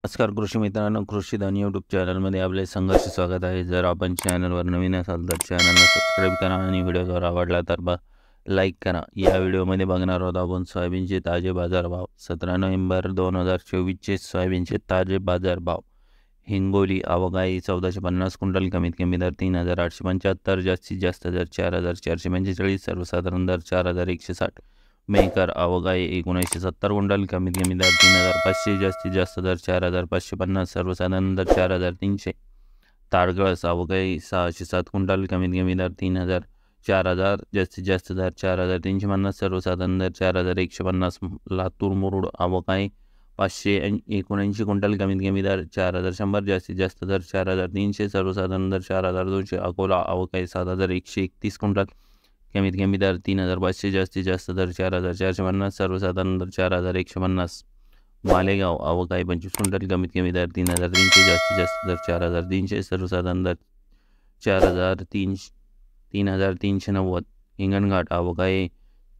नमस्कार कृषी मित्रांनो, कृषीधन यूट्यूब चॅनलमध्ये आपले संघर्ष स्वागत आहे. जर आपण चॅनलवर नवीन असाल तर चॅनलला सबस्क्राईब करा आणि व्हिडिओ जर आवडला तर लाईक करा. या व्हिडिओमध्ये बघणार आहोत आपण सोयाबीनचे ताजे बाजारभाव. 17 नोव्हेंबर 2024चे सोयाबीनचे ताजे बाजारभाव. हिंगोली आवक 1450 क्विंटल, कमीत कमी दर 3875, जास्तीत जास्त दर 4445, सर्वसाधारण दर 4160. मेकर आवक 1970 क्विंटल, कमीत कमी दर 3500, जास्तीत जास्त दर 4550, सर्वसाधारण दर 4300. ताडगळस आवक 607 क्विंटल, कमीत कमी दर 4000, जास्तीत जास्त दर 4350, सर्वसाधारण दर 4150. लातूर मुरुड आवक 579 क्विंटल, कमीत कमी दर 4100, जास्तीत जास्त दर 4300, सर्वसाधारण दर 4200. अकोला आवक 7131 क्विंटल, कमीत कमी दर 3500, जास्तीत जास्त दर 4450, सर्वसाधारण दर 4150. मालेगाव आवक 25 क्विंटल, कमीत कमी दर 3300, जास्तीत जास्त दर 4300, सर्वसाधारण दर 3390. हिंगणघाट आवक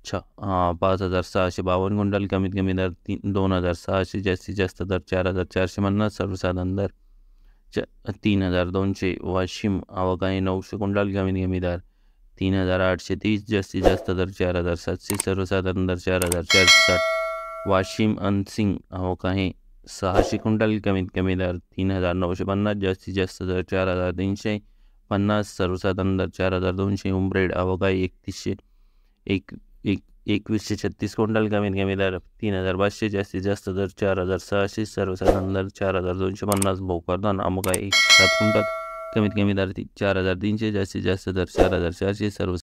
5652 क्विंटल, कमीत कमी दर 2600, जास्तीत जास्त दर 4450, सर्वसाधारण दर 3200. वाशिम आवक 900 क्विंटल, कमीत कमी दर 3830, जास्तीत जास्त दर 4700, सर्वसाधारण दर 4460. वाशिम अनसिंग आवक 600 क्विंटल, कमीत कमी दर 3950, जास्तीत जास्त दर 4350, सर्वसाधारण दर 4200. उमरेड आवक 2136 क्विंटल, कमीत कमी दर 3500, जास्तीत जास्त दर 4600, सर्वसाधारण दर 4250. भोकरदन आवक 7 क्विंटल, कमीत कमी दर 4300, जास्तीत जास्त दर 4400, सर्व